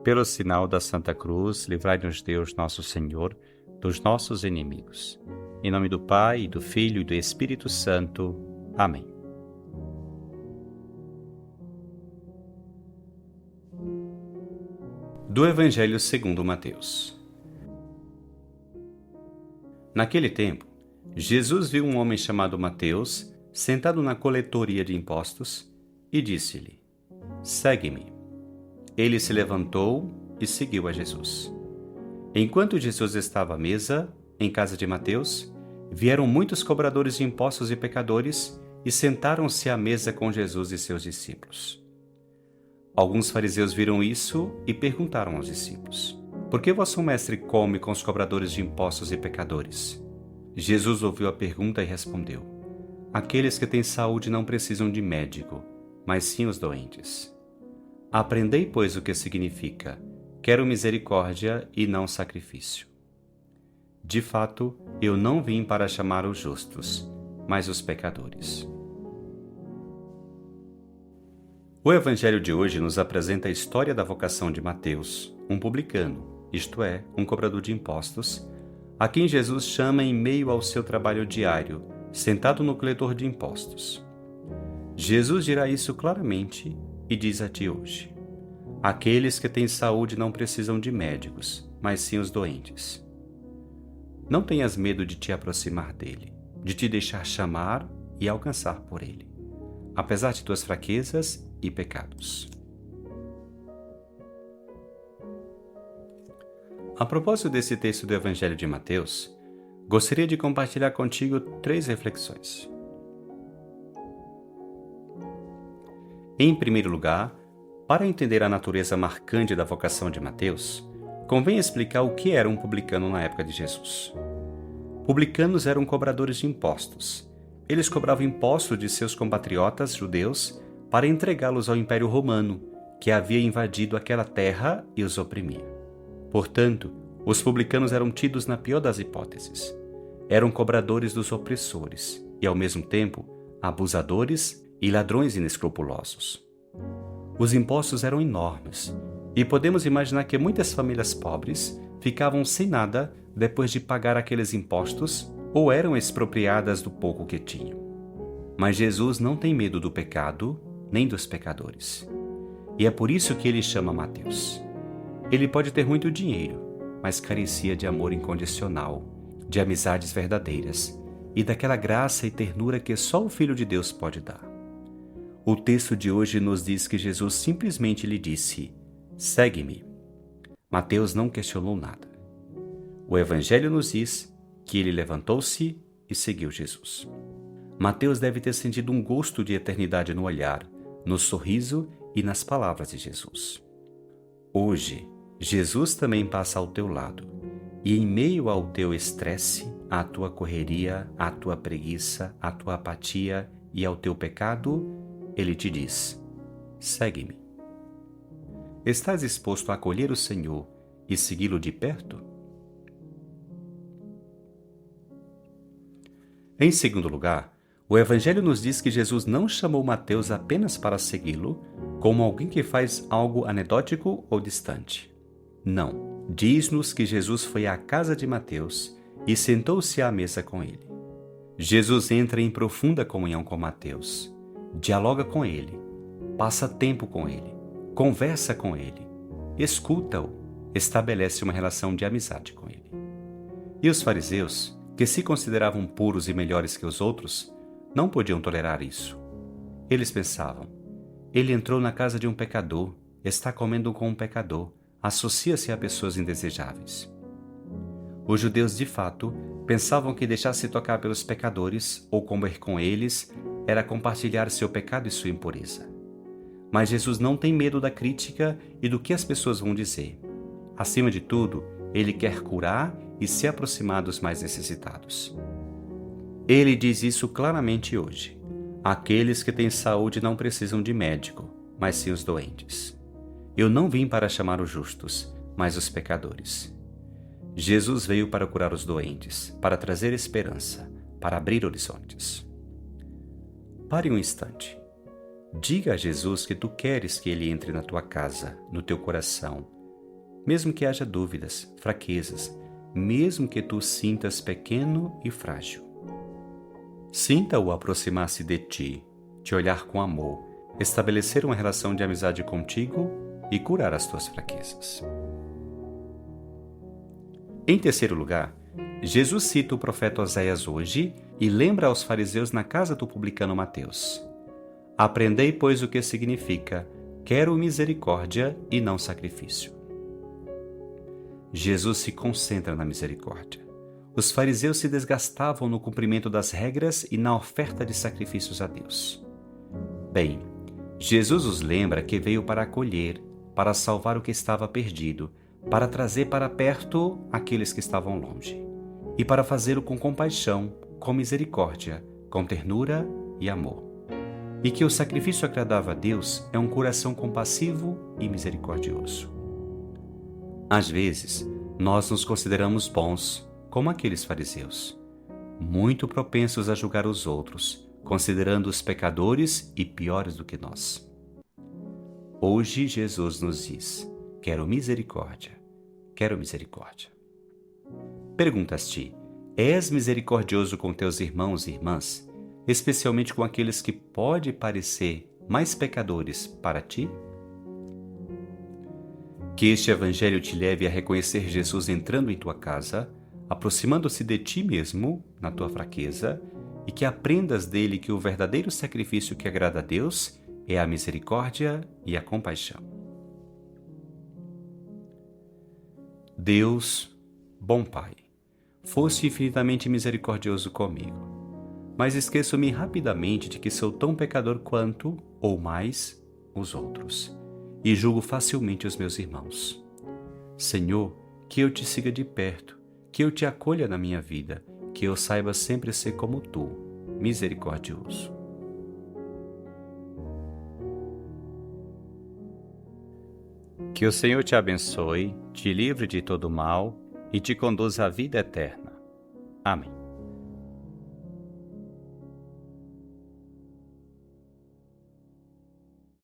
Pelo sinal da Santa Cruz, livrai-nos Deus, nosso Senhor, dos nossos inimigos. Em nome do Pai, e do Filho e do Espírito Santo. Amém. Do Evangelho segundo Mateus. Naquele tempo, Jesus viu um homem chamado Mateus sentado na coletoria de impostos e disse-lhe: "Segue-me." Ele se levantou e seguiu a Jesus. Enquanto Jesus estava à mesa, em casa de Mateus, vieram muitos cobradores de impostos e pecadores e sentaram-se à mesa com Jesus e seus discípulos. Alguns fariseus viram isso e perguntaram aos discípulos: "Por que vosso mestre come com os cobradores de impostos e pecadores?" Jesus ouviu a pergunta e respondeu: "Aqueles que têm saúde não precisam de médico, mas sim os doentes. Aprendei, pois, o que significa: quero misericórdia e não sacrifício. De fato, eu não vim para chamar os justos, mas os pecadores." O Evangelho de hoje nos apresenta a história da vocação de Mateus, um publicano, isto é, um cobrador de impostos, a quem Jesus chama em meio ao seu trabalho diário, sentado no coletor de impostos. Jesus dirá isso claramente e diz a ti hoje: aqueles que têm saúde não precisam de médicos, mas sim os doentes. Não tenhas medo de te aproximar dele, de te deixar chamar e alcançar por ele, apesar de tuas fraquezas e pecados. A propósito desse texto do Evangelho de Mateus, gostaria de compartilhar contigo 3 reflexões. Em primeiro lugar, para entender a natureza marcante da vocação de Mateus, convém explicar o que era um publicano na época de Jesus. Publicanos eram cobradores de impostos. Eles cobravam impostos de seus compatriotas judeus para entregá-los ao Império Romano, que havia invadido aquela terra e os oprimia. Portanto, os publicanos eram tidos na pior das hipóteses. Eram cobradores dos opressores e, ao mesmo tempo, abusadores e ladrões inescrupulosos. Os impostos eram enormes, e podemos imaginar que muitas famílias pobres ficavam sem nada depois de pagar aqueles impostos ou eram expropriadas do pouco que tinham. Mas Jesus não tem medo do pecado nem dos pecadores. E é por isso que ele chama Mateus. Ele pode ter muito dinheiro, mas carecia de amor incondicional, de amizades verdadeiras e daquela graça e ternura que só o Filho de Deus pode dar. O texto de hoje nos diz que Jesus simplesmente lhe disse: "Segue-me." Mateus não questionou nada. O Evangelho nos diz que ele levantou-se e seguiu Jesus. Mateus deve ter sentido um gosto de eternidade no olhar, no sorriso e nas palavras de Jesus. Hoje, Jesus também passa ao teu lado, e em meio ao teu estresse, à tua correria, à tua preguiça, à tua apatia e ao teu pecado, ele te diz: "Segue-me." Estás disposto a acolher o Senhor e segui-lo de perto? Em segundo lugar, o Evangelho nos diz que Jesus não chamou Mateus apenas para segui-lo, como alguém que faz algo anedótico ou distante. Não, diz-nos que Jesus foi à casa de Mateus e sentou-se à mesa com ele. Jesus entra em profunda comunhão com Mateus, dialoga com ele, passa tempo com ele, conversa com ele, escuta-o, estabelece uma relação de amizade com ele. E os fariseus, que se consideravam puros e melhores que os outros, não podiam tolerar isso. Eles pensavam: ele entrou na casa de um pecador, está comendo com um pecador, associa-se a pessoas indesejáveis. Os judeus, de fato, pensavam que deixar-se tocar pelos pecadores ou comer com eles era compartilhar seu pecado e sua impureza. Mas Jesus não tem medo da crítica e do que as pessoas vão dizer. Acima de tudo, ele quer curar e se aproximar dos mais necessitados. Ele diz isso claramente hoje: aqueles que têm saúde não precisam de médico, mas sim os doentes. Eu não vim para chamar os justos, mas os pecadores. Jesus veio para curar os doentes, para trazer esperança, para abrir horizontes. Pare um instante. Diga a Jesus que tu queres que ele entre na tua casa, no teu coração, mesmo que haja dúvidas, fraquezas, mesmo que tu sintas pequeno e frágil. Sinta-o aproximar-se de ti, te olhar com amor, estabelecer uma relação de amizade contigo e curar as tuas fraquezas. Em terceiro lugar, Jesus cita o profeta Oséias hoje e lembra aos fariseus na casa do publicano Mateus: aprendei, pois, o que significa quero misericórdia e não sacrifício. Jesus se concentra na misericórdia. Os fariseus se desgastavam no cumprimento das regras e na oferta de sacrifícios a Deus. Bem, Jesus os lembra que veio para acolher, para salvar o que estava perdido, para trazer para perto aqueles que estavam longe, e para fazê-lo com compaixão, com misericórdia, com ternura e amor. E que o sacrifício agradável a Deus é um coração compassivo e misericordioso. Às vezes, nós nos consideramos bons, como aqueles fariseus, muito propensos a julgar os outros, considerando-os pecadores e piores do que nós. Hoje Jesus nos diz: quero misericórdia, quero misericórdia. Perguntas-te: és misericordioso com teus irmãos e irmãs, especialmente com aqueles que podem parecer mais pecadores para ti? Que este evangelho te leve a reconhecer Jesus entrando em tua casa, aproximando-se de ti mesmo, na tua fraqueza, e que aprendas dele que o verdadeiro sacrifício que agrada a Deus é a misericórdia e a compaixão. Deus, bom Pai, foste infinitamente misericordioso comigo, mas esqueço-me rapidamente de que sou tão pecador quanto, ou mais, os outros, e julgo facilmente os meus irmãos. Senhor, que eu te siga de perto, que eu te acolha na minha vida, que eu saiba sempre ser como tu, misericordioso. Que o Senhor te abençoe, te livre de todo mal e te conduza à vida eterna. Amém.